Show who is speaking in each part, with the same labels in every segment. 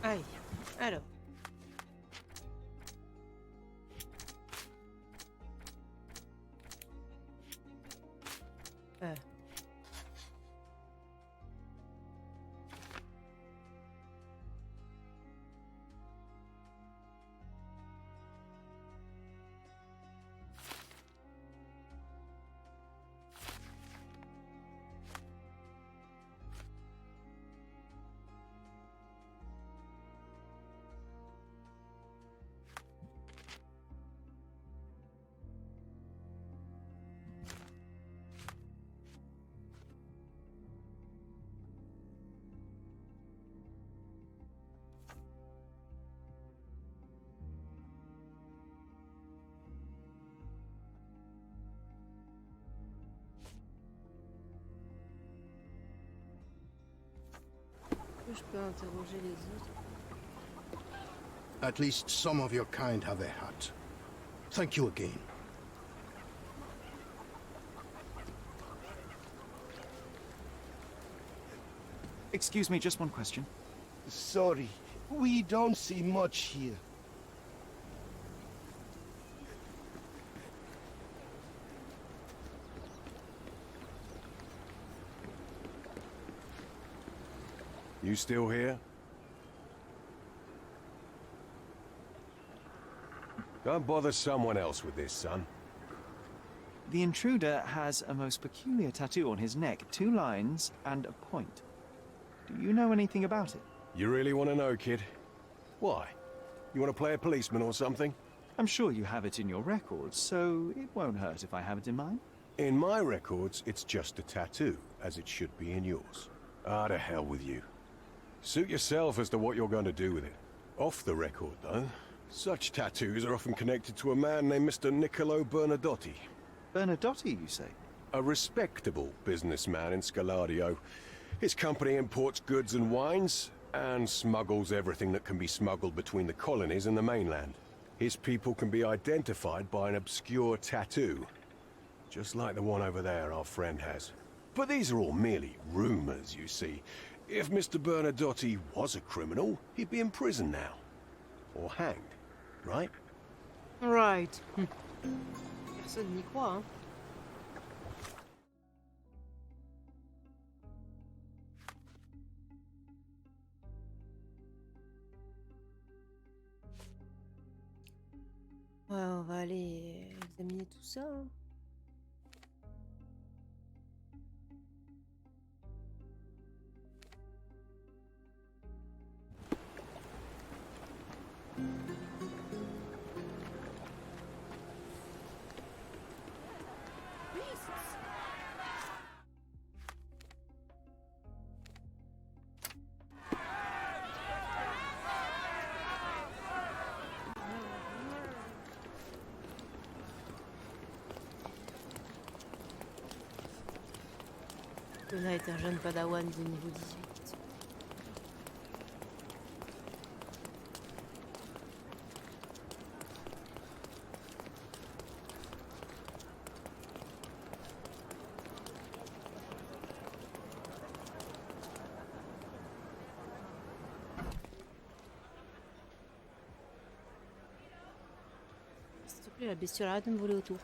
Speaker 1: Aïe. Alors. Euh. Je peux interroger les autres.
Speaker 2: At least some of your kind have a hat. Thank you again.
Speaker 3: Excuse me, just one question.
Speaker 4: Sorry, we don't see much here.
Speaker 5: You still here? Don't bother someone else with this, son.
Speaker 3: The intruder has a most peculiar tattoo on his neck, 2 lines and a point. Do you know anything about it?
Speaker 5: You really want to know, kid? Why? You want to play a policeman or something?
Speaker 3: I'm sure you have it in your records, so it won't hurt if I have it in mine.
Speaker 5: In my records, it's just a tattoo, as it should be in yours. Ah, to hell with you. Suit yourself as to what you're going to do with it. Off the record, though, such tattoos are often connected to a man named Mr. Niccolo Bernadotti.
Speaker 3: Bernadotti, you say?
Speaker 5: A respectable businessman in Scaladio. His company imports goods and wines, and smuggles everything that can be smuggled between the colonies and the mainland. His people can be identified by an obscure tattoo, just like the one over there our friend has. But these are all merely rumors, you see. If Mr. Bernadotti was a criminal, he'd be in prison now. Or hanged, right?
Speaker 1: Right. Personne n'y croit, hein. Ouais, on va aller examiner tout ça, hein. Luna est un jeune padawan de niveau 18. S'il te plaît, la bestiole, arrête de me voler autour.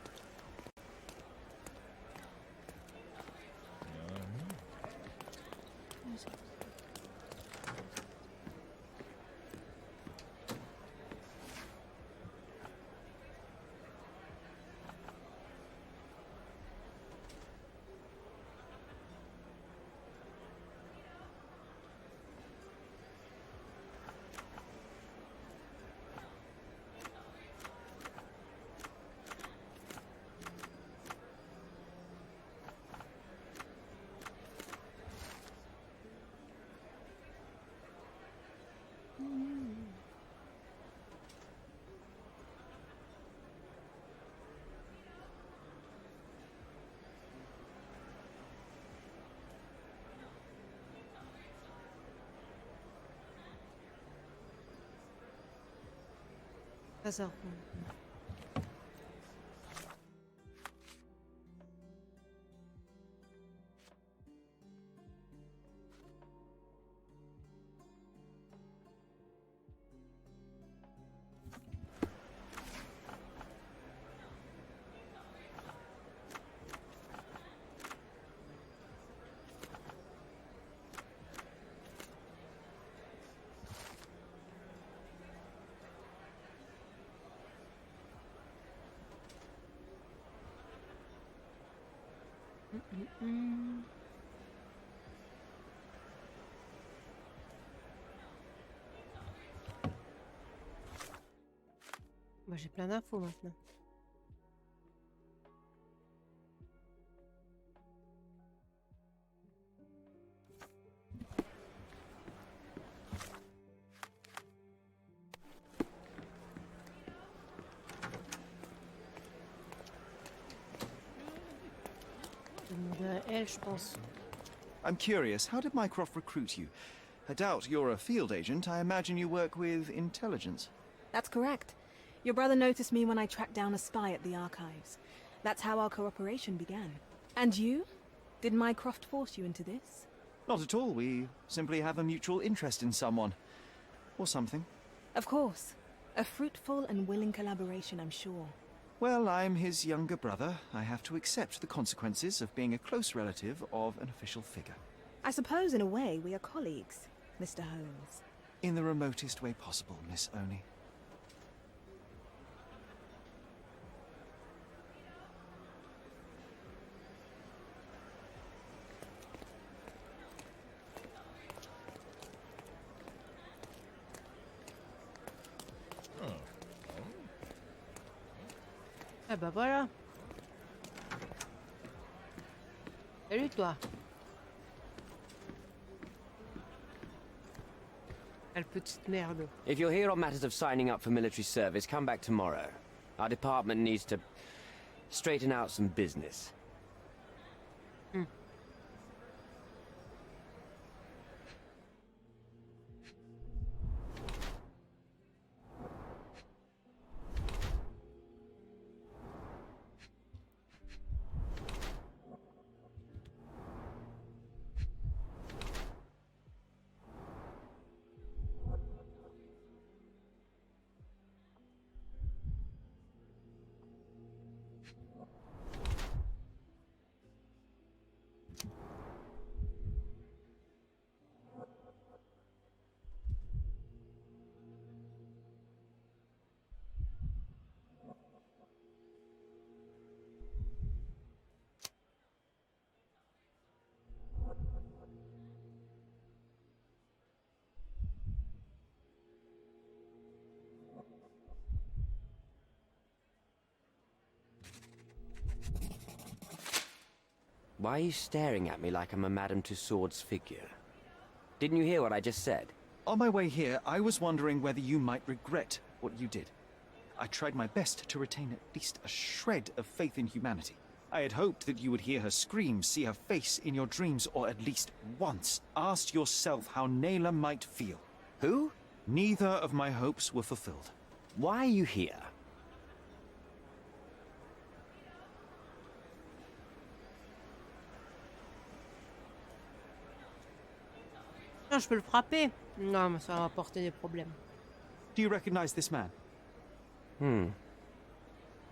Speaker 1: Ça reprend. Moi j'ai plein d'infos maintenant. Elle, je pense.
Speaker 3: I'm curious, how did Mycroft recruit you? I doubt you're a field agent. I imagine you work with intelligence.
Speaker 6: That's correct. Your brother noticed me when I tracked down a spy at the archives. That's how our cooperation began. And you? Did Mycroft force you into this?
Speaker 3: Not at all. We simply have a mutual interest in someone. Or something.
Speaker 6: Of course. A fruitful and willing collaboration, I'm sure.
Speaker 3: Well, I'm his younger brother. I have to accept the consequences of being a close relative of an official figure.
Speaker 6: I suppose, in a way, we are colleagues, Mr. Holmes.
Speaker 3: In the remotest way possible, Miss Oni.
Speaker 1: Ah bah voilà. Salut toi. Quelle petite merde.
Speaker 7: If you're here on matters of signing up for military service, come back tomorrow. Our department needs to straighten out some business. Why are you staring at me like I'm a Madame Tussauds figure? Didn't you hear what I just said?
Speaker 3: On my way here, I was wondering whether you might regret what you did. I tried my best to retain at least a shred of faith in humanity. I had hoped that you would hear her scream, see her face in your dreams, or at least once ask yourself how Naylor might feel.
Speaker 7: Who?
Speaker 3: Neither of my hopes were fulfilled.
Speaker 7: Why are you here?
Speaker 1: Non, je peux le frapper. Non, mais ça va apporter des problèmes.
Speaker 3: Do you recognize this man?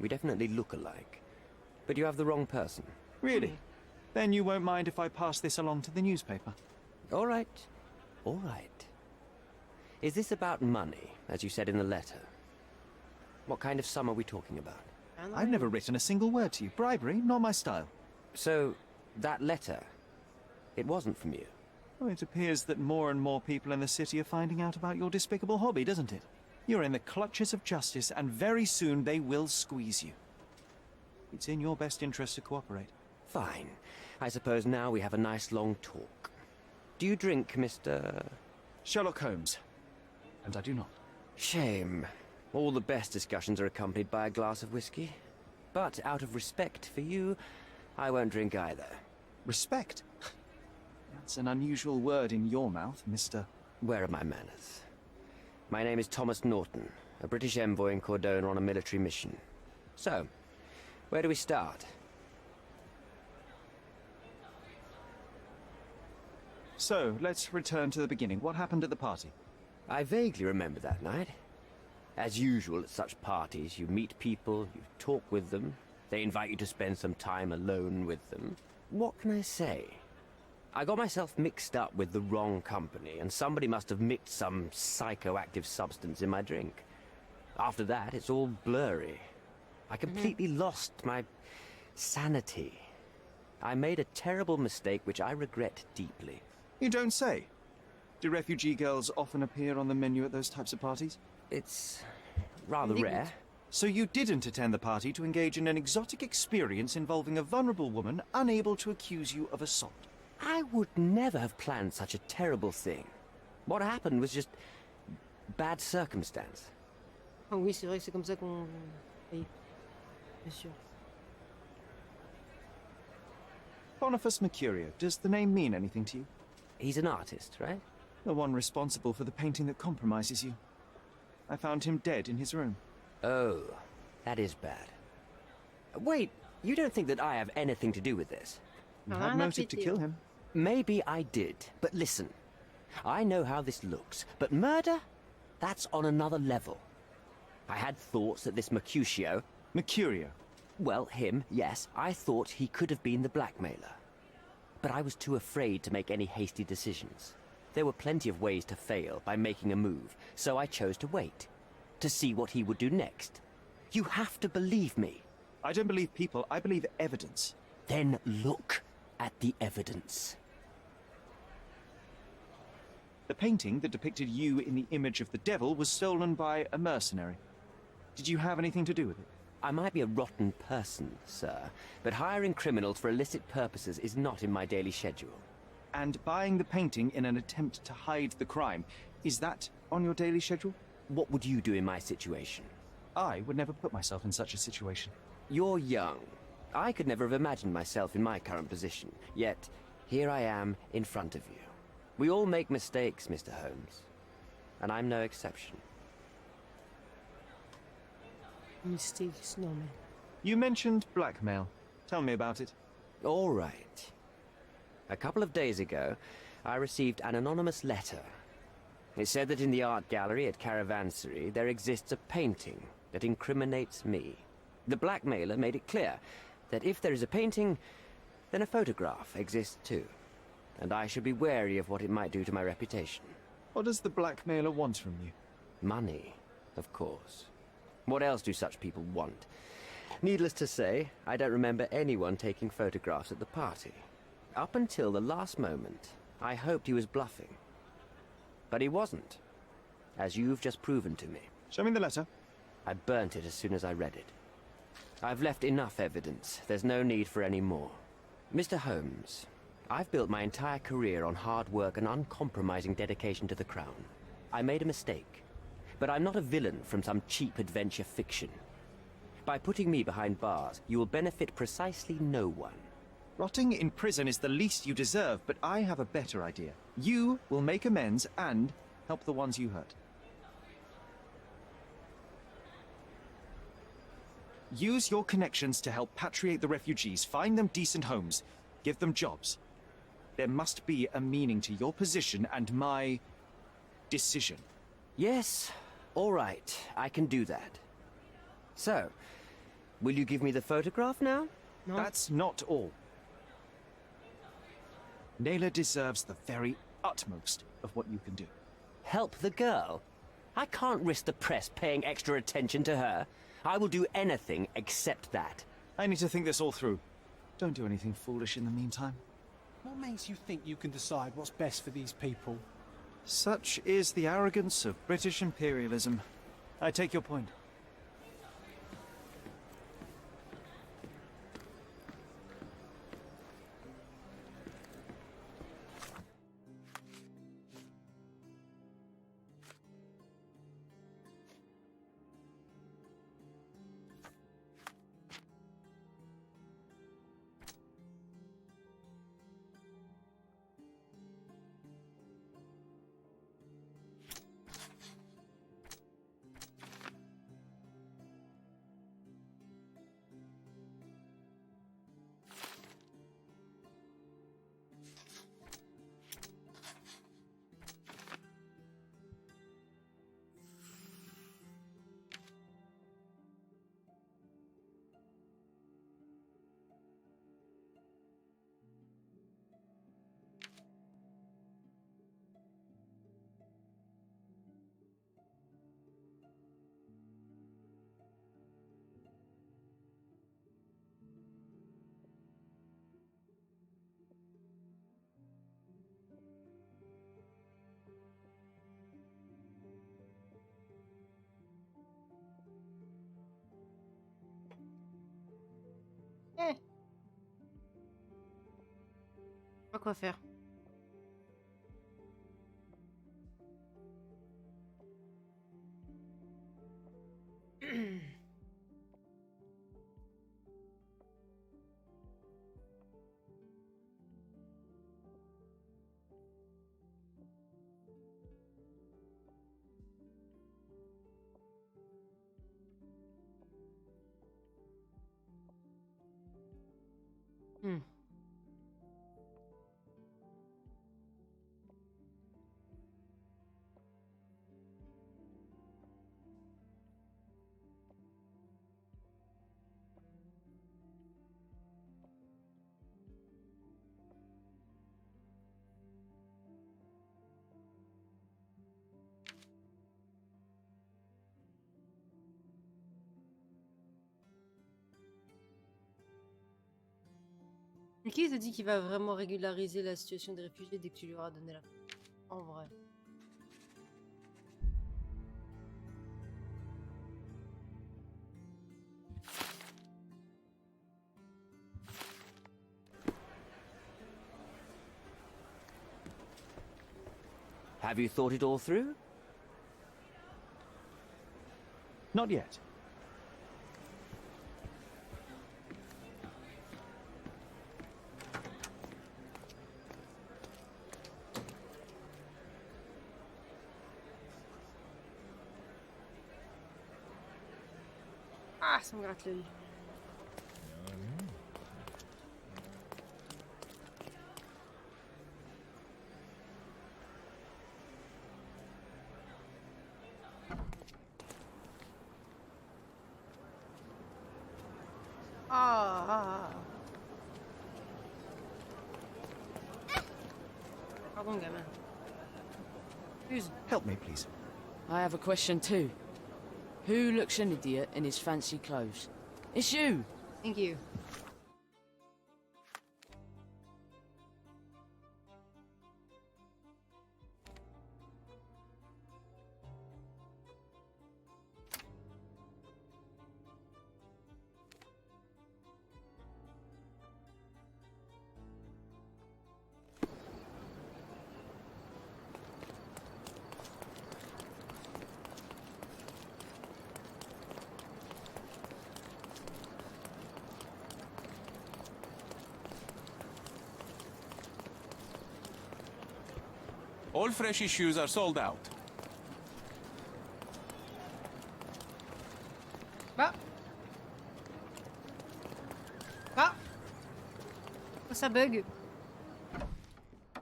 Speaker 7: We definitely look alike. But you have the wrong person.
Speaker 3: Really? Then you won't mind if I pass this along to the newspaper.
Speaker 7: All right. All right. Is this about money, as you said in the letter? What kind of sum are we talking about?
Speaker 3: I've never written a single word to you. Bribery, not my style.
Speaker 7: So, that letter, it wasn't from you?
Speaker 3: Oh, it appears that more and more people in the city are finding out about your despicable hobby, doesn't it? You're in the clutches of justice, and very soon they will squeeze you. It's in your best interest to cooperate.
Speaker 7: Fine. I suppose now we have a nice long talk. Do you drink, Mr.
Speaker 3: Sherlock Holmes. And I do not.
Speaker 7: Shame. All the best discussions are accompanied by a glass of whiskey. But out of respect for you, I won't drink either.
Speaker 3: Respect? That's an unusual word in your mouth, Mr.
Speaker 7: Where are my manners? My name is Thomas Norton, a British envoy in Cordona on a military mission. So, where do we start?
Speaker 3: So, let's return to the beginning. What happened at the party?
Speaker 7: I vaguely remember that night. As usual at such parties, you meet people, you talk with them, they invite you to spend some time alone with them. What can I say? I got myself mixed up with the wrong company, and somebody must have mixed some psychoactive substance in my drink. After that, it's all blurry. I completely lost my sanity. I made a terrible mistake which I regret deeply.
Speaker 3: You don't say. Do refugee girls often appear on the menu at those types of parties?
Speaker 7: It's rather
Speaker 1: Indignant.
Speaker 7: rare.
Speaker 3: So you didn't attend the party to engage in an exotic experience involving a vulnerable woman unable to accuse you of assault.
Speaker 7: I would never have planned such a terrible thing. What happened was just bad circumstance.
Speaker 1: Ah oui, c'est vrai que c'est comme ça qu'on... Oui, bien sûr.
Speaker 3: Boniface Mercurio, does the name mean anything to you?
Speaker 7: He's an artist, right?
Speaker 3: The one responsible for the painting that compromises you. I found him dead in his room.
Speaker 7: Oh, that is bad. Wait, you don't think that I have anything to do with this?
Speaker 3: You
Speaker 1: Ah,
Speaker 3: had
Speaker 1: un
Speaker 3: motive to
Speaker 1: appétit.
Speaker 3: kill him.
Speaker 7: Maybe I did, but listen. I know how this looks, but murder? That's on another level. I had thoughts that this Mercutio,
Speaker 3: Mercurio.
Speaker 7: well, him, yes, I thought he could have been the blackmailer. But I was too afraid to make any hasty decisions. There were plenty of ways to fail by making a move, so I chose to wait. To see what he would do next. You have to believe me.
Speaker 3: I don't believe people, I believe evidence.
Speaker 7: Then look at the evidence.
Speaker 3: The painting that depicted you in the image of the devil was stolen by a mercenary. Did you have anything to do with it?
Speaker 7: I might be a rotten person, sir, but hiring criminals for illicit purposes is not in my daily schedule.
Speaker 3: And buying the painting in an attempt to hide the crime, is that on your daily schedule?
Speaker 7: What would you do in my situation?
Speaker 3: I would never put myself in such a situation.
Speaker 7: You're young. I could never have imagined myself in my current position, yet here I am in front of you. We all make mistakes, Mr. Holmes, and I'm no exception.
Speaker 1: Mistakes, no man.
Speaker 3: You mentioned blackmail. Tell me about it.
Speaker 7: All right. A couple of days ago, I received an anonymous letter. It said that in the art gallery at Caravansary there exists a painting that incriminates me. The blackmailer made it clear that if there is a painting, then a photograph exists too. And I should be wary of what it might do to my reputation.
Speaker 3: What does the blackmailer want from you?
Speaker 7: Money, of course. What else do such people want? Needless to say, I don't remember anyone taking photographs at the party. Up until the last moment, I hoped he was bluffing. But he wasn't, as you've just proven to me.
Speaker 3: Show me the letter.
Speaker 7: I burnt it as soon as I read it. I've left enough evidence. There's no need for any more. Mr. Holmes, I've built my entire career on hard work and uncompromising dedication to the Crown. I made a mistake, but I'm not a villain from some cheap adventure fiction. By putting me behind bars, you will benefit precisely no one.
Speaker 3: Rotting in prison is the least you deserve, but I have a better idea. You will make amends and help the ones you hurt. Use your connections to help patriate the refugees, find them decent homes, give them jobs. There must be a meaning to your position and my decision.
Speaker 7: Yes, all right, I can do that. So, will you give me the photograph now?
Speaker 1: No.
Speaker 3: That's not all. Naylor deserves the very utmost of what you can do.
Speaker 7: Help the girl? I can't risk the press paying extra attention to her. I will do anything except that.
Speaker 3: I need to think this all through. Don't do anything foolish in the meantime.
Speaker 8: What makes you think you can decide what's best for these people?
Speaker 3: Such is the arrogance of British imperialism. I take your point.
Speaker 1: Pas quoi faire. Hmm. Et qui te dit qu'il va vraiment régulariser la situation des réfugiés dès que tu lui auras donné la... En vrai.
Speaker 7: Have you thought it all through?
Speaker 3: Not yet.
Speaker 1: Ah, ça me gratte l'œil. Ah. Pardon, gamin. Excuse.
Speaker 3: Help me, please.
Speaker 9: I have a question too. Who looks an idiot in his fancy clothes? It's you!
Speaker 1: Thank you.
Speaker 10: All fresh issues are sold out.
Speaker 1: Bah. Ah. Oh, ça bug.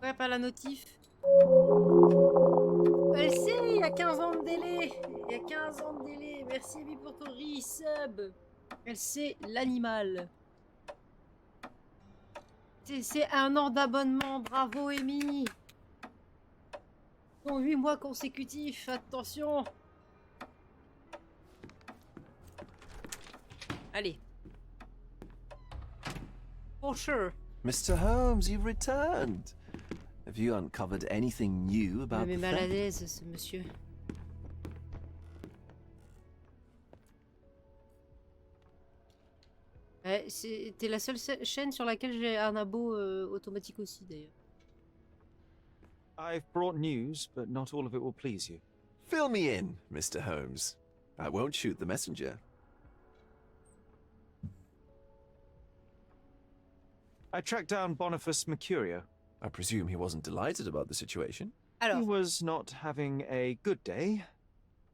Speaker 1: Ouais, pas la notif. Elle sait, il y a 15 ans de délai. Il y a 15 ans de délai. Merci Amy pour ton resub. Elle sait l'animal. C'est 1 an d'abonnement. Bravo Amy. 8 mois consécutifs, attention. Allez. For sure.
Speaker 11: Mr. Holmes, you've returned. Have you uncovered anything new about
Speaker 1: Il me
Speaker 11: the
Speaker 1: met mal à
Speaker 11: theft?
Speaker 1: l'aise, ce monsieur. C'était la seule chaîne sur laquelle j'ai un abo automatique aussi, d'ailleurs.
Speaker 3: I've brought news, but not all of it will please you.
Speaker 11: Fill me in, Mr. Holmes. I won't shoot the messenger.
Speaker 3: I tracked down Boniface Mercurio.
Speaker 11: I presume he wasn't delighted about the situation.
Speaker 3: He
Speaker 1: Alors,
Speaker 3: was not having a good day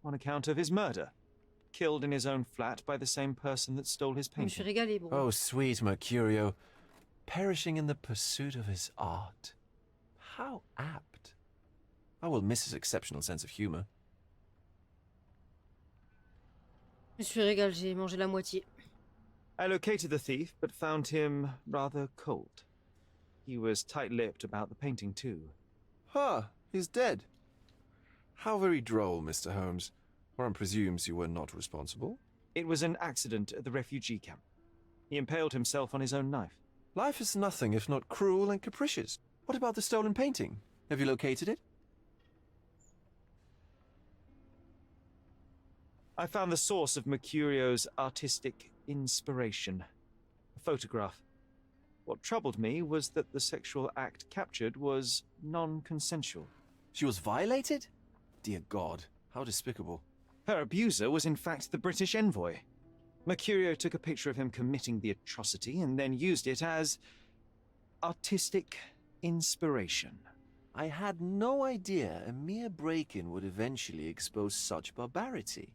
Speaker 3: on account of his murder. Killed in his own flat by the same person that stole his
Speaker 1: je me suis
Speaker 3: painting.
Speaker 1: régalée, bon.
Speaker 11: Oh, sweet Mercurio. Perishing in the pursuit of his art. How apt. I will miss his exceptional sense of humor.
Speaker 1: Je me suis régalée, j'ai mangé la moitié.
Speaker 3: I located the thief, but found him rather cold. He was tight-lipped about the painting, too.
Speaker 11: Ah, he's dead. How very droll, Mr. Holmes. One presumes you were not responsible.
Speaker 3: It was an accident at the refugee camp. He impaled himself on his own knife.
Speaker 11: Life is nothing if not cruel and capricious. What about the stolen painting? Have you located it?
Speaker 3: I found the source of Mercurio's artistic inspiration. A photograph. What troubled me was that the sexual act captured was non-consensual.
Speaker 11: She was violated? Dear God, how despicable.
Speaker 3: Her abuser was in fact the British envoy. Mercurio took a picture of him committing the atrocity and then used it as artistic inspiration.
Speaker 11: I had no idea a mere break-in would eventually expose such barbarity.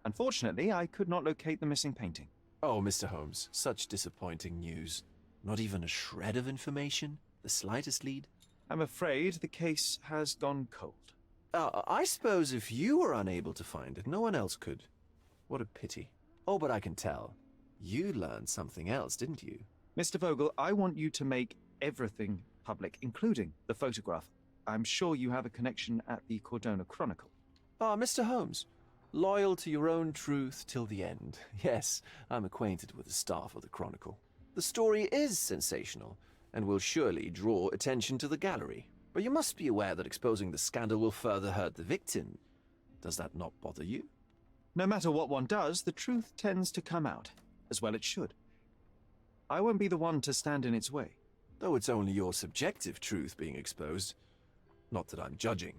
Speaker 3: Unfortunately, I could not locate the missing painting.
Speaker 11: Oh, Mr. Holmes, such disappointing news. Not even a shred of information? The slightest lead?
Speaker 3: I'm afraid the case has gone cold.
Speaker 11: I suppose if you were unable to find it, no one else could. What a pity. Oh, but I can tell. You learned something else, didn't you?
Speaker 3: Mr. Vogel, I want you to make everything public, including the photograph. I'm sure you have a connection at the Cordona Chronicle.
Speaker 11: Ah, Mr. Holmes. Loyal to your own truth till the end. Yes, I'm acquainted with the staff of the Chronicle. The story is sensational, and will surely draw attention to the gallery. But you must be aware that exposing the scandal will further hurt the victim. Does that not bother you?
Speaker 3: No matter what one does, the truth tends to come out, as well it should. I won't be the one to stand in its way.
Speaker 11: Though it's only your subjective truth being exposed. Not that I'm judging.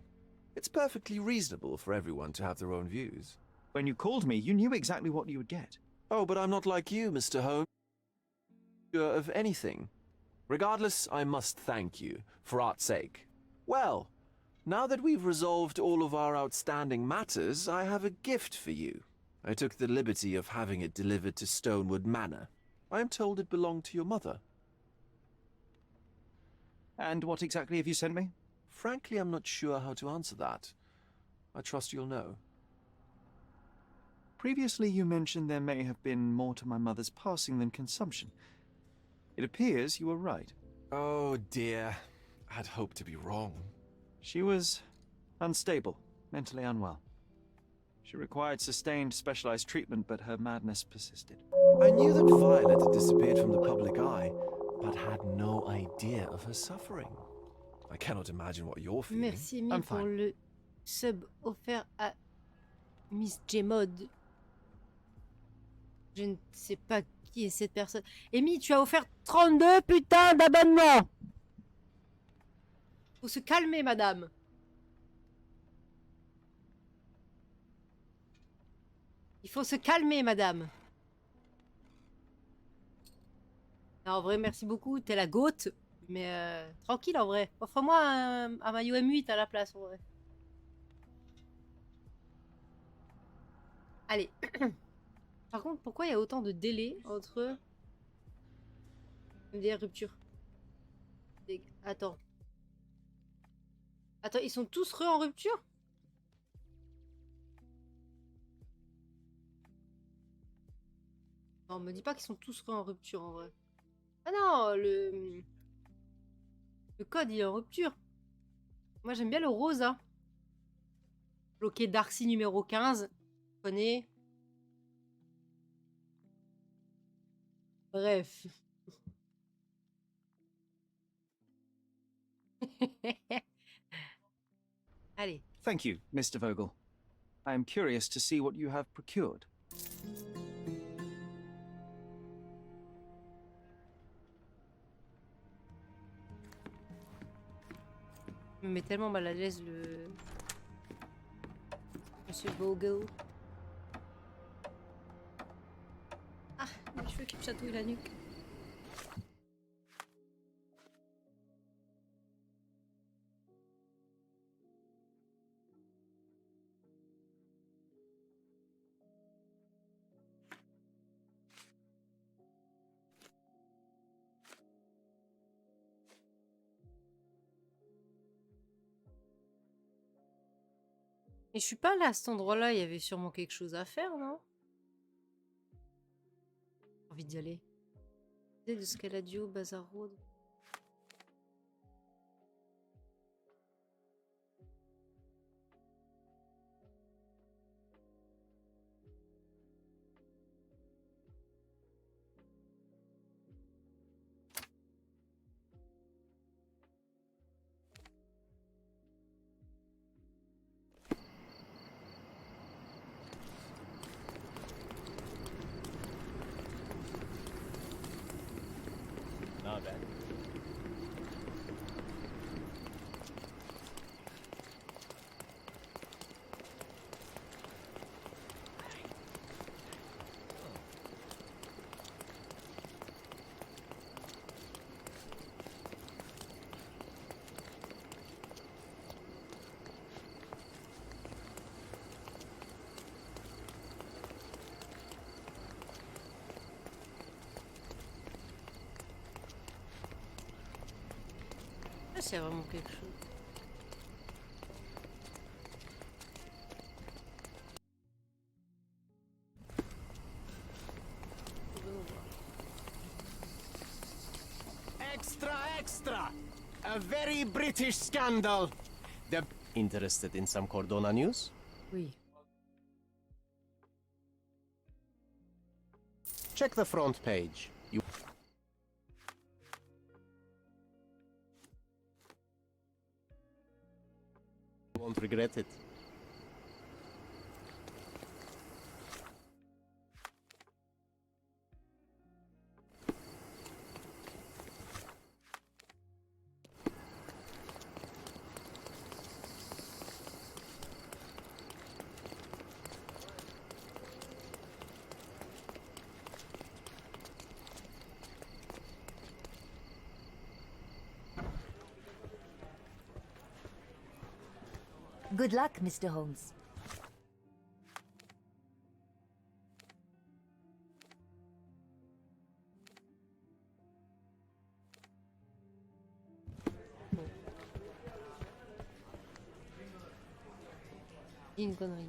Speaker 11: It's perfectly reasonable for everyone to have their own views.
Speaker 3: When you called me, you knew exactly what you would get.
Speaker 11: Oh, but I'm not like you, Mr. Holmes. Sure of anything. Regardless, I must thank you, for art's sake. Well, now that we've resolved all of our outstanding matters, I have a gift for you. I took the liberty of having it delivered to Stonewood Manor. I am told it belonged to your mother.
Speaker 3: And what exactly have you sent me?
Speaker 11: Frankly, I'm not sure how to answer that. I trust you'll know.
Speaker 3: Previously, you mentioned there may have been more to my mother's passing than consumption. It appears you were right.
Speaker 11: Oh dear. I'd hoped to be wrong.
Speaker 3: She was unstable, mentally unwell. She required sustained, specialized treatment, but her madness persisted.
Speaker 11: I knew that Violet had disappeared from the public eye, but had no idea of her suffering. I cannot imagine what you're feeling.
Speaker 1: Merci Amy pour le sub offert à Miss Gmod. Je ne sais pas qui est cette personne. Amy, tu as offert 32 putains d'abonnements. Faut se calmer, madame. Il faut se calmer, madame. Non, en vrai, merci beaucoup. T'es la goat. Mais tranquille, en vrai. Offre-moi un maillot M8 à la place, en vrai. Allez. Par contre, pourquoi il y a autant de délai entre des ruptures? Attends. Attends, ils sont tous en rupture? Non, me dis pas qu'ils sont tous en rupture, en vrai. Ah non, le code, il est en rupture. Moi, j'aime bien le rosa. Bloqué Darcy numéro 15. Je connais. Bref. Allez.
Speaker 3: Thank you, Mr. Vogel. I am curious to see what you have procured.
Speaker 1: Il me met tellement mal à l'aise le... Monsieur Vogel. Ah, les cheveux qui me chatouillent la nuque. Mais je suis pas là à cet endroit-là, il y avait sûrement quelque chose à faire, non? J'ai envie d'y aller. De Scaladio, Bazar Road. s'il y a vraiment quelque chose.
Speaker 4: Extra, extra! A very British scandal! The... Interested in some Cordona news?
Speaker 1: Oui.
Speaker 4: Check the front page. You won't regret it.
Speaker 12: Good luck, Mr. Holmes.
Speaker 1: Dis une connerie.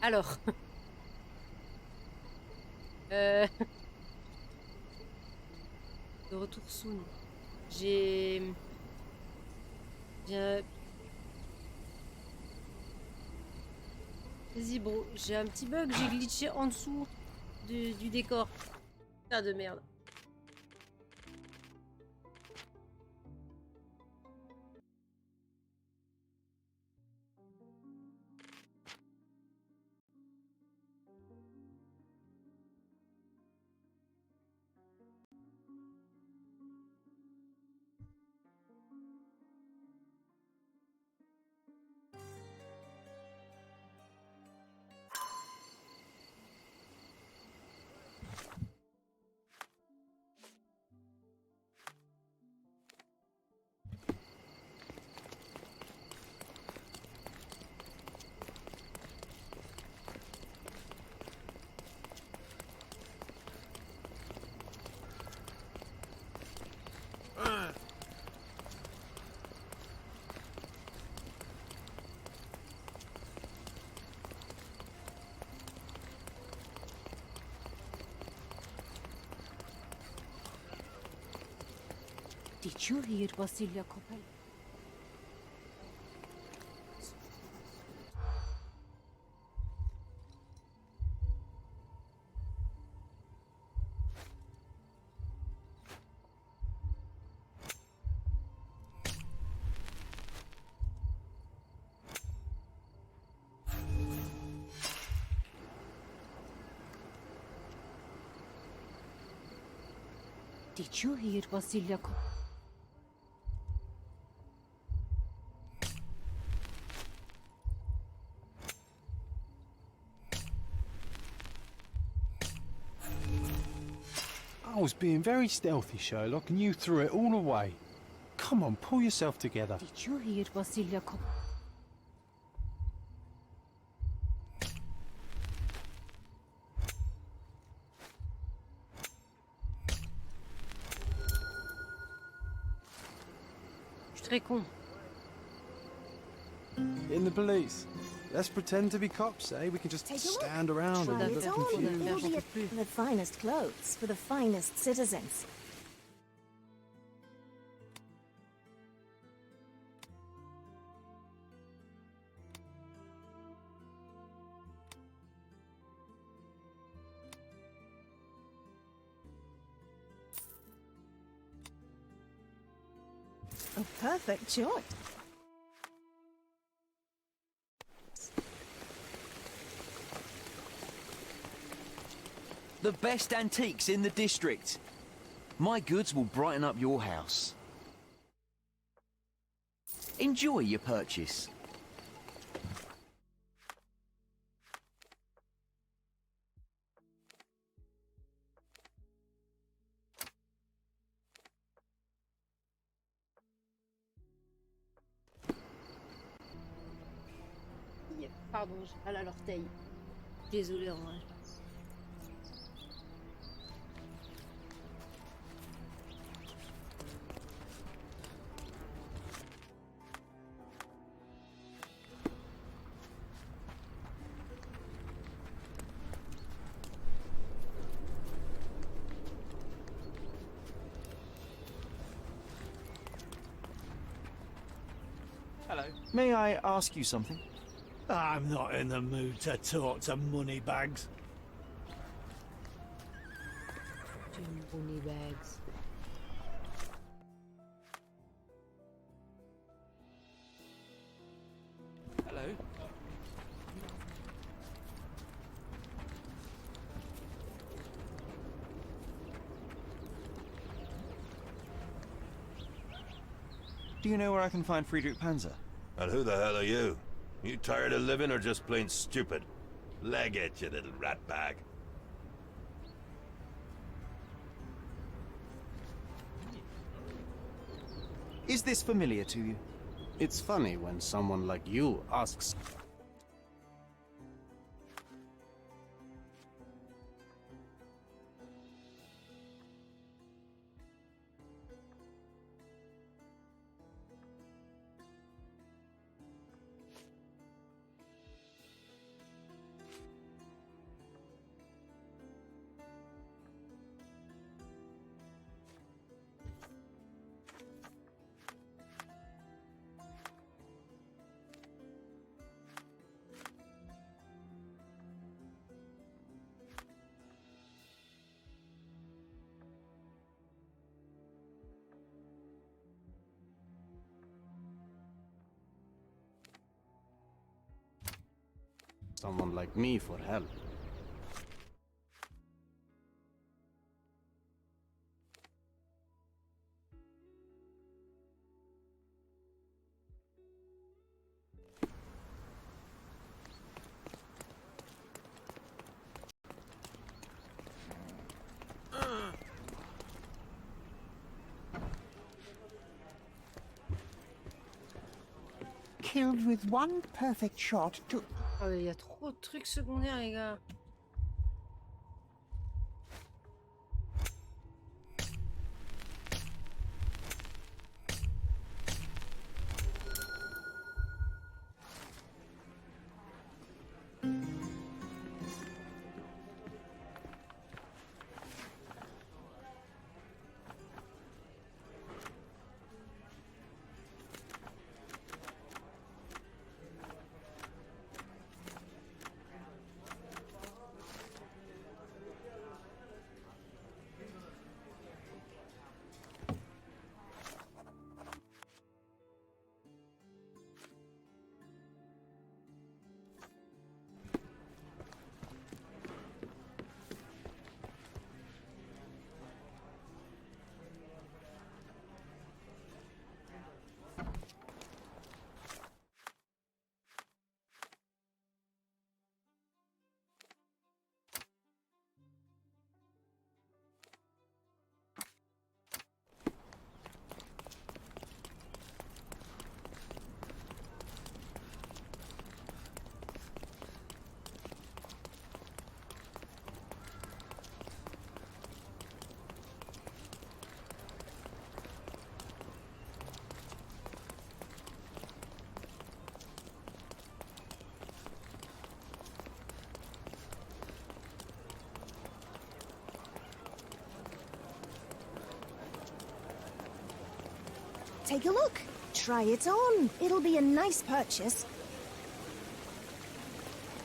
Speaker 1: Alors. De retour soon. J'ai Vas-y bro, j'ai un petit bug, j'ai glitché en dessous du décor. Putain de merde.
Speaker 12: Did you hear it was Celia Coppel? Did you hear it was Celia Coppel?
Speaker 8: I was being very stealthy, Sherlock, and you threw it all away. Come on, pull yourself together.
Speaker 12: Did you hear it was Celia Coppel?
Speaker 1: Je suis très con.
Speaker 8: In the police. Let's pretend to be cops, eh? We can just stand around and look confused.
Speaker 12: The finest clothes for the finest citizens. A perfect choice.
Speaker 3: The best antiques in the district. My goods will brighten up your house. Enjoy your purchase.
Speaker 1: Pardon, j'ai mal à l'orteil. Désolée en vrai.
Speaker 3: Hello. May I ask you something?
Speaker 13: I'm not in the mood to talk to moneybags.
Speaker 9: Money bags.
Speaker 3: Hello. Do you know where I can find Friedrich Panzer?
Speaker 14: And who the hell are you? You tired of living or just plain stupid? Leg it, you little ratbag.
Speaker 3: Is this familiar to you?
Speaker 4: It's funny when someone like you asks. Someone like me for help.
Speaker 15: Killed with one perfect shot to...
Speaker 1: Ah, mais il y a trop de trucs secondaires, les gars.
Speaker 12: Take a look. Try it on. It'll be a nice purchase.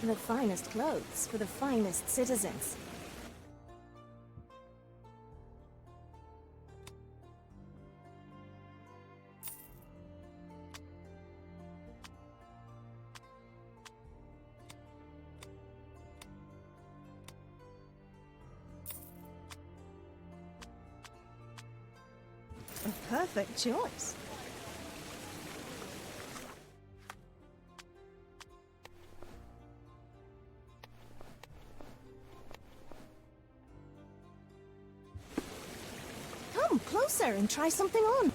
Speaker 12: The finest clothes for the finest citizens. A perfect choice. Come closer and try something on.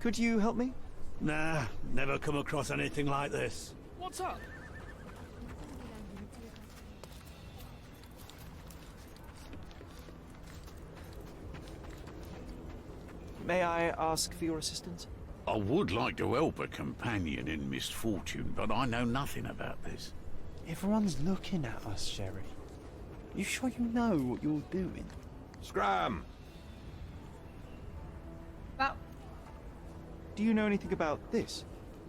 Speaker 3: Could you help me?
Speaker 13: Nah, never come across anything like this.
Speaker 10: What's up?
Speaker 3: May I ask for your assistance?
Speaker 16: I would like to help a companion in misfortune, but I know nothing about this.
Speaker 8: Everyone's looking at us, Sherry. You sure you know what you're doing?
Speaker 5: Scram!
Speaker 1: Ah.
Speaker 3: Do you know anything about this?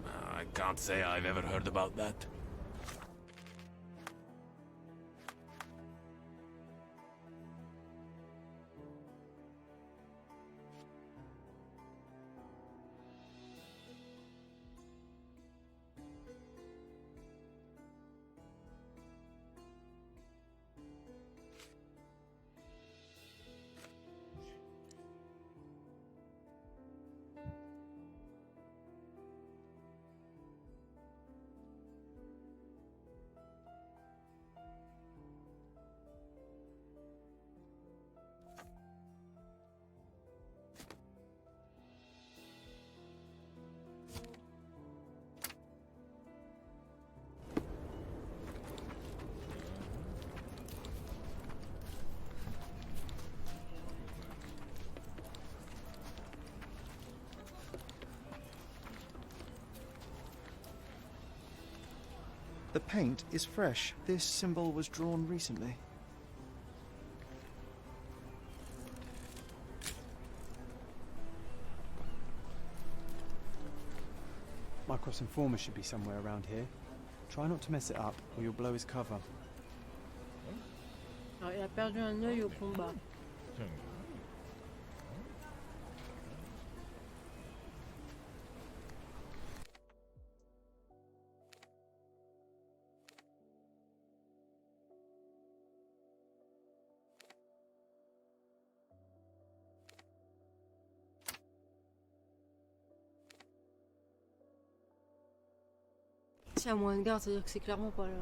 Speaker 10: I can't say I've ever heard about that.
Speaker 3: The paint is fresh. This symbol was drawn recently.
Speaker 8: My cross-informer should be somewhere around here. Try not to mess it up, or you'll blow his cover.
Speaker 1: Alors, il a perdu un œil au combat. Si à moins de garde, c'est-à-dire que c'est clairement pas là.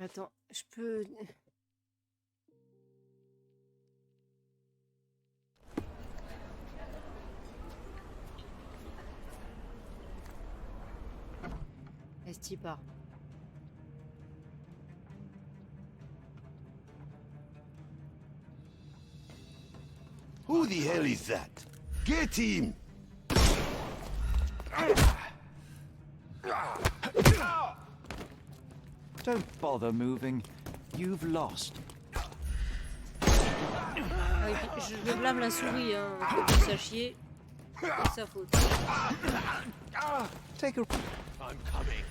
Speaker 1: Attends, je peux... Est-ce part.
Speaker 14: Who the hell is that? Get him!
Speaker 3: Don't bother moving. You've lost.
Speaker 1: Ah oui, je blâme la souris, hein. Faut que vous sachiez. C'est sa faute.
Speaker 3: Take a...
Speaker 10: I'm coming.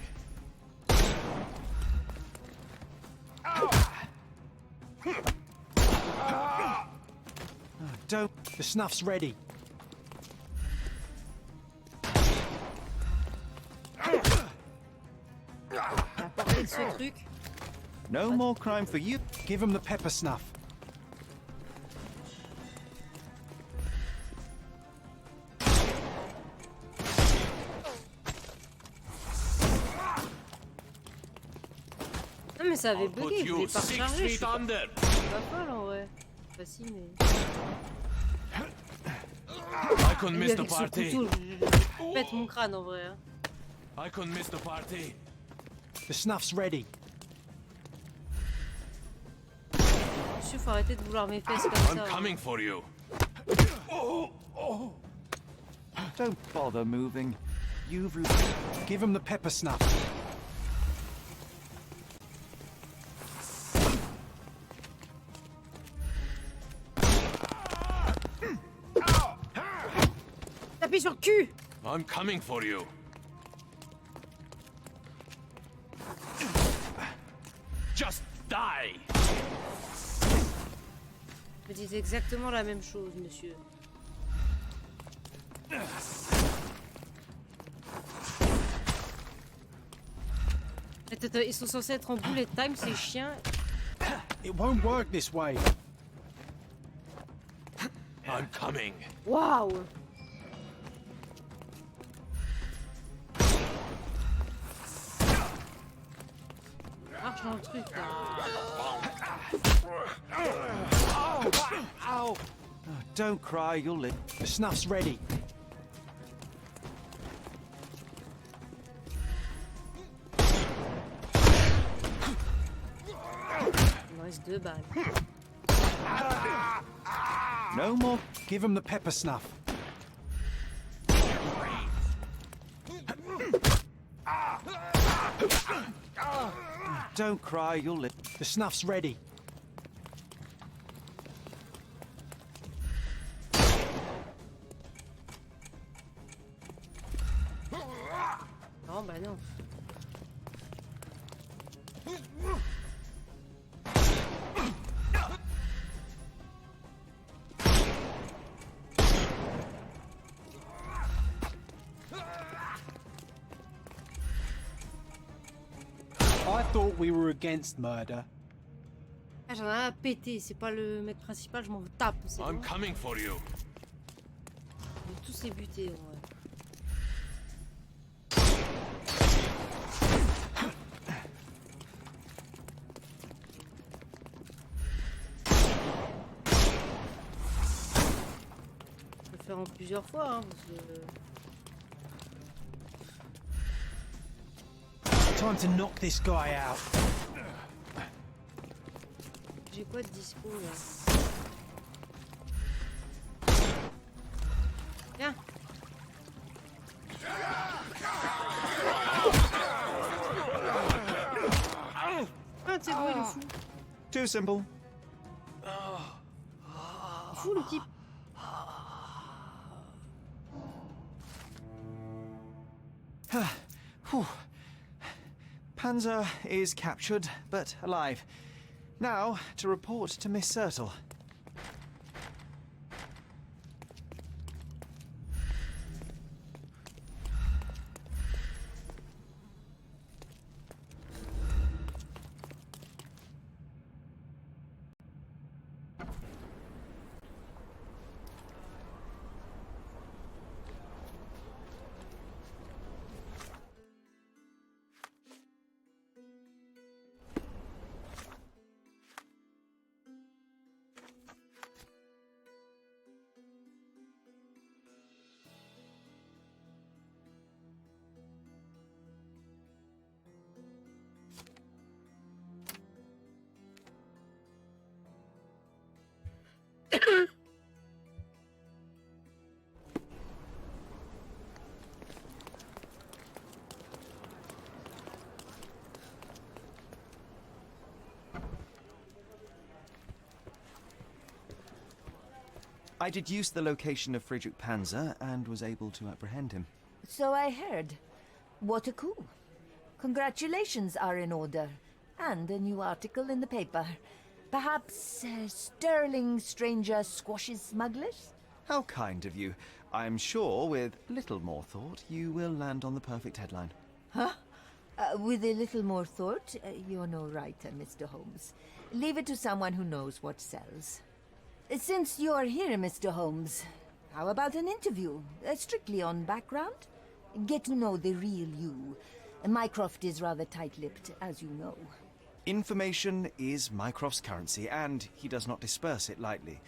Speaker 3: Don't...
Speaker 8: The snuff's ready.
Speaker 1: La portée de ce truc.
Speaker 3: No more crime for you.
Speaker 8: Give him the pepper snuff.
Speaker 1: Non mais ça avait bugué, il voulait pas recharger. C'est pas folle en vrai. Bah si mais...
Speaker 10: I couldn't miss the
Speaker 1: Avec son
Speaker 10: party.
Speaker 1: couteau, je pète mon crâne en vrai. Hein.
Speaker 10: I couldn't miss the party.
Speaker 8: The snuff's ready.
Speaker 1: Monsieur, faut arrêter de vouloir mes fesses comme ça.
Speaker 10: I'm coming for you.
Speaker 3: Don't bother moving. You've...
Speaker 8: Give him the pepper snuff.
Speaker 1: Tapez sur le cul.
Speaker 10: I'm coming for you. Just die.
Speaker 1: Je dis exactement la même chose, monsieur. Attends, ils sont censés être en bullet time, ces chiens.
Speaker 8: It won't work this way.
Speaker 10: I'm coming.
Speaker 1: Waouh. Marche dans le truc là.
Speaker 3: Oh, don't cry, you'll live.
Speaker 8: The snuff's ready.
Speaker 1: Il me reste 2 balles.
Speaker 3: No more.
Speaker 8: Give him the pepper snuff.
Speaker 3: Don't cry, you'll live.
Speaker 8: The snuff's ready.
Speaker 1: Non, bah non.
Speaker 8: I thought we were against murder.
Speaker 1: Ah, j'en ai un à péter, c'est pas le mec principal, je m'en tape.
Speaker 10: I'm coming for you.
Speaker 1: On va tous les buter, en vrai. Je peux le faire en plusieurs fois, hein, parce que...
Speaker 8: Time to knock this guy out.
Speaker 1: J'ai quoi de dispo là? Tiens. Ah, c'est bon, il est fou.
Speaker 3: Too simple.
Speaker 1: Il est fou le type.
Speaker 3: Whew. Panzer is captured, but alive. Now, to report to Miss Sertle. I deduced the location of Friedrich Panzer and was able to apprehend him.
Speaker 17: So I heard. What a coup. Congratulations are in order. And a new article in the paper. Perhaps sterling stranger squashes smugglers?
Speaker 3: How kind of you. I'm sure with little more thought you will land on the perfect headline.
Speaker 17: Huh? With a little more thought, you're no writer, Mr. Holmes. Leave it to someone who knows what sells. Since you're here, Mr. Holmes, how about an interview? Strictly on background? Get to know the real you. Mycroft is rather tight-lipped, as you know.
Speaker 3: Information is Mycroft's currency, and he does not disperse it lightly.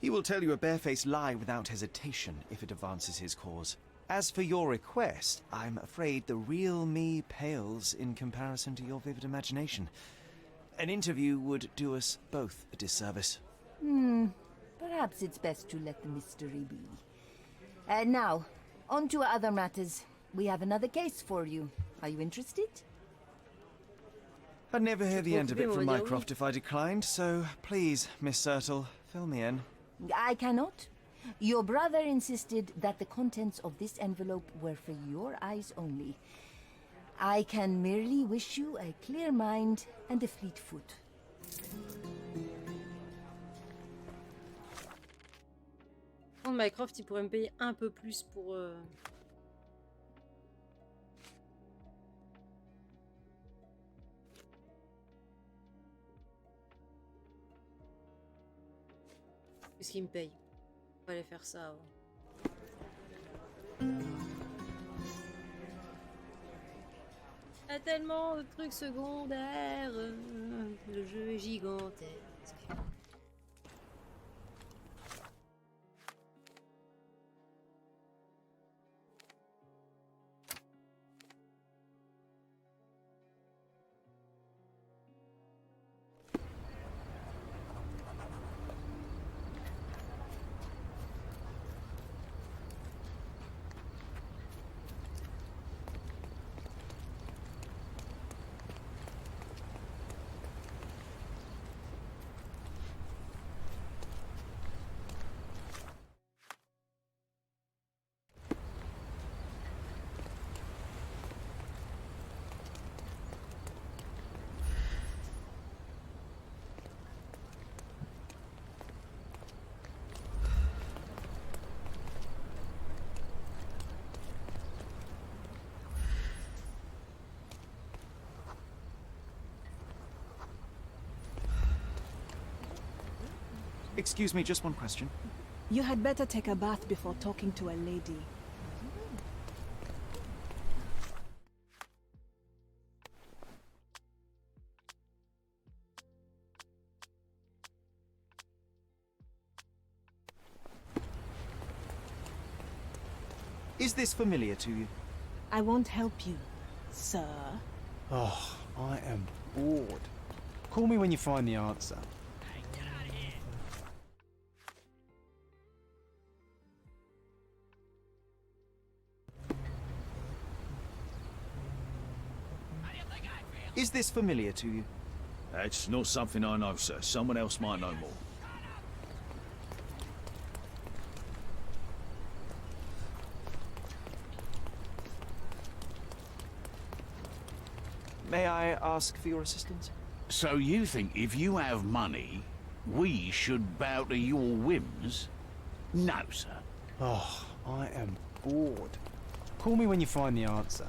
Speaker 3: He will tell you a barefaced lie without hesitation if it advances his cause. As for your request, I'm afraid the real me pales in comparison to your vivid imagination. An interview would do us both a disservice.
Speaker 17: Perhaps it's best to let the mystery be. Now, on to other matters. We have another case for you. Are you interested?
Speaker 3: I'd never hear the end of it from Mycroft if I declined, so please, Miss Sertle, fill me in.
Speaker 17: I cannot. Your brother insisted that the contents of this envelope were for your eyes only. I can merely wish you a clear mind and a fleet foot.
Speaker 1: Mycroft, il pourrait me payer un peu plus pour... Qu'est-ce qu'il me paye? On va aller faire ça avant. Il y a tellement de trucs secondaires. Le jeu est gigantesque.
Speaker 3: Excuse me, just one question.
Speaker 6: You had better take a bath before talking to a lady.
Speaker 3: Is this familiar to you?
Speaker 6: I won't help you, sir.
Speaker 8: Oh, I am bored. Call me when you find the answer.
Speaker 3: Is this familiar to you?
Speaker 10: That's not something I know, sir. Someone else might know more.
Speaker 3: May I ask for your assistance?
Speaker 16: So you think if you have money, we should bow to your whims? No, sir.
Speaker 8: Oh, I am bored. Call me when you find the answer.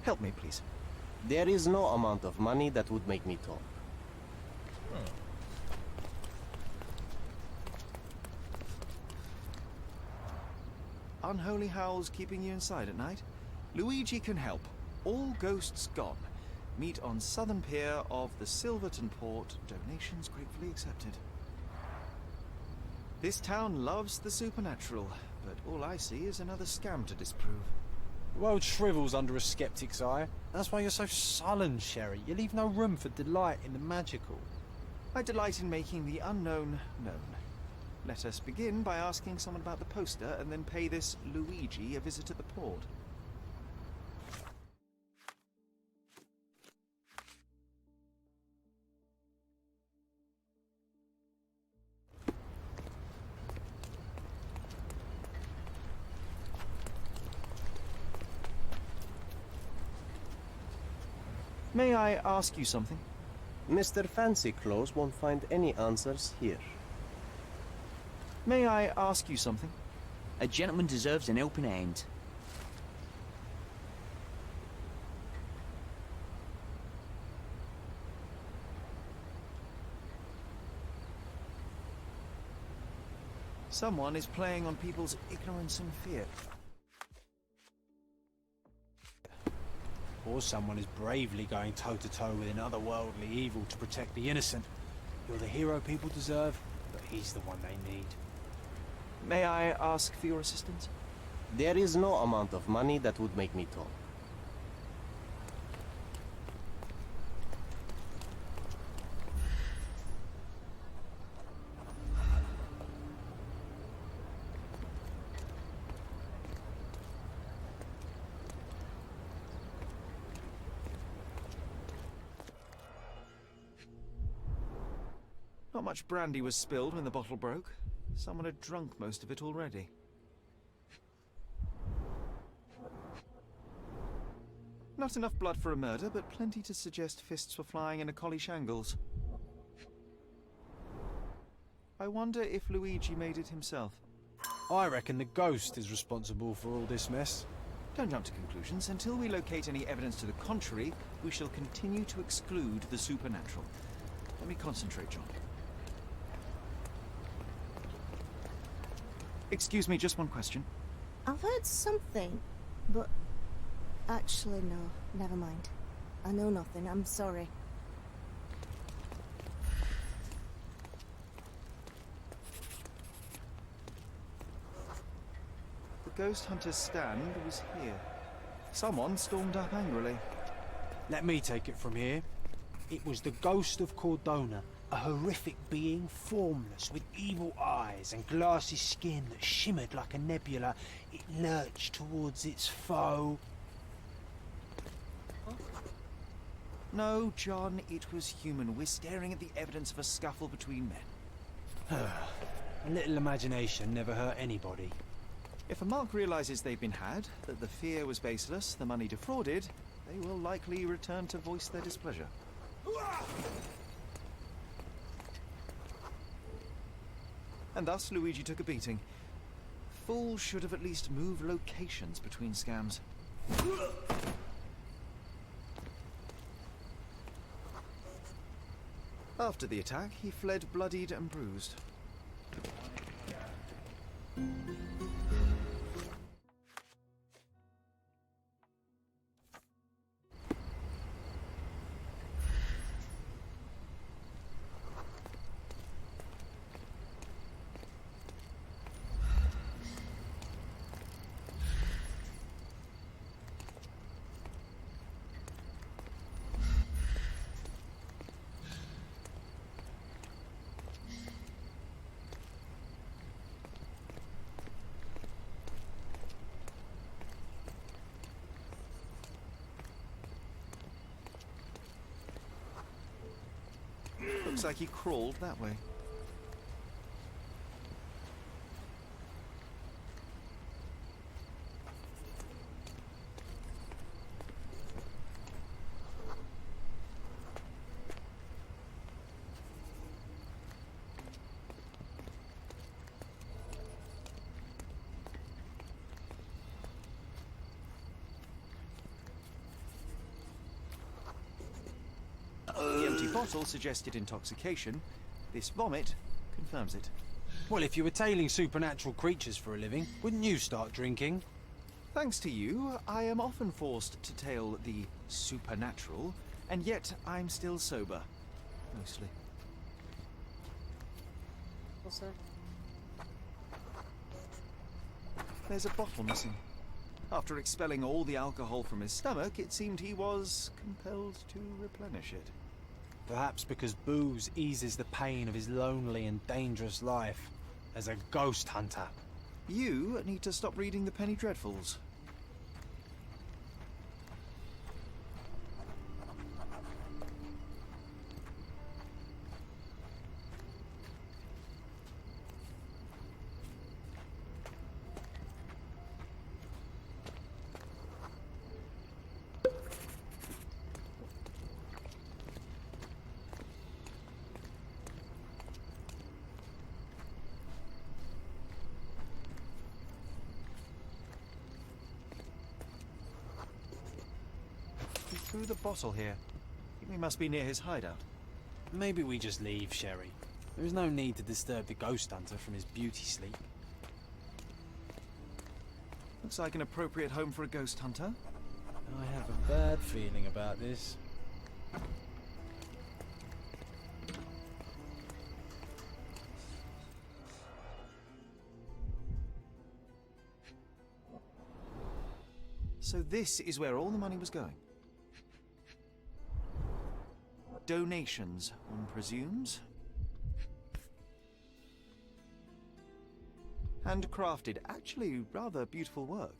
Speaker 3: Help me, please.
Speaker 4: There is no amount of money that would make me talk.
Speaker 3: Unholy howls keeping you inside at night? Luigi can help. All ghosts gone. Meet on southern pier of the Silverton port. Donations gratefully accepted. This town loves the supernatural, but all I see is another scam to disprove.
Speaker 8: The world shrivels under a skeptic's eye. That's why you're so sullen, Sherry. You leave no room for delight in the magical.
Speaker 3: I delight in making the unknown known. Let us begin by asking someone about the poster and then pay this Luigi a visit at the port. May I ask you something?
Speaker 4: Mr. Fancy Clothes won't find any answers here.
Speaker 3: May I ask you something?
Speaker 18: A gentleman deserves an helping hand.
Speaker 3: Someone is playing on people's ignorance and fear.
Speaker 8: Or someone is bravely going toe-to-toe with an otherworldly evil to protect the innocent. You're the hero people deserve, but he's the one they need.
Speaker 3: May I ask for your assistance?
Speaker 4: There is no amount of money that would make me talk.
Speaker 3: Not much brandy was spilled when the bottle broke. Someone had drunk most of it already. Not enough blood for a murder, but plenty to suggest fists were flying in a collie shangles. I wonder if Luigi made it himself.
Speaker 8: I reckon the ghost is responsible for all this mess.
Speaker 3: Don't jump to conclusions. Until we locate any evidence to the contrary, we shall continue to exclude the supernatural. Let me concentrate, John. Excuse me, just one question.
Speaker 12: I've heard something, but... Actually, no. Never mind. I know nothing. I'm sorry.
Speaker 3: The ghost hunter's stand was here. Someone stormed up angrily.
Speaker 8: Let me take it from here. It was the ghost of Cordona, a horrific being, formless, with evil eyes and glassy skin that shimmered like a nebula. It lurched towards its foe.
Speaker 3: No, John, it was human. We're staring at the evidence of a scuffle between men.
Speaker 8: A little imagination never hurt anybody.
Speaker 3: If a mark realizes they've been had, that the fear was baseless, the money defrauded, they will likely return to voice their displeasure. And thus Luigi took a beating. Fools should have at least moved locations between scams. After the attack, he fled bloodied and bruised. Looks like he crawled that way. The empty bottle suggested intoxication. This vomit confirms it.
Speaker 8: Well, if you were tailing supernatural creatures for a living, wouldn't you start drinking?
Speaker 3: Thanks to you, I am often forced to tail the supernatural, and yet I'm still sober. Mostly.
Speaker 1: What's that?
Speaker 3: There's a bottle missing. After expelling all the alcohol from his stomach, it seemed he was compelled to replenish it.
Speaker 8: Perhaps because booze eases the pain of his lonely and dangerous life as a ghost hunter.
Speaker 3: You need to stop reading the Penny Dreadfuls. He threw the bottle here. We must be near his hideout.
Speaker 8: Maybe we just leave, Sherry. There is no need to disturb the ghost hunter from his beauty sleep.
Speaker 3: Looks like an appropriate home for a ghost hunter.
Speaker 8: I have a bad feeling about this.
Speaker 3: So this is where all the money was going. Donations, one presumes. Handcrafted, actually rather beautiful work.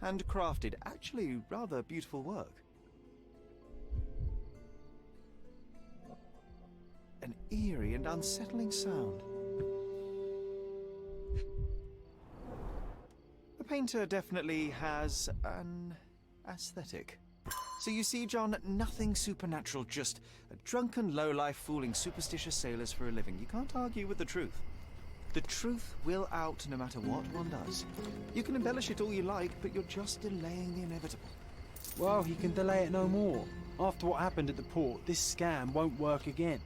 Speaker 3: Handcrafted, actually rather beautiful work. An eerie and unsettling sound. The painter definitely has an aesthetic. So you see, John, nothing supernatural, just a drunken lowlife fooling superstitious sailors for a living. You can't argue with the truth. The truth will out no matter what one does. You can embellish it all you like, but you're just delaying the inevitable.
Speaker 8: Well, he can delay it no more. After what happened at the port, this scam won't work again.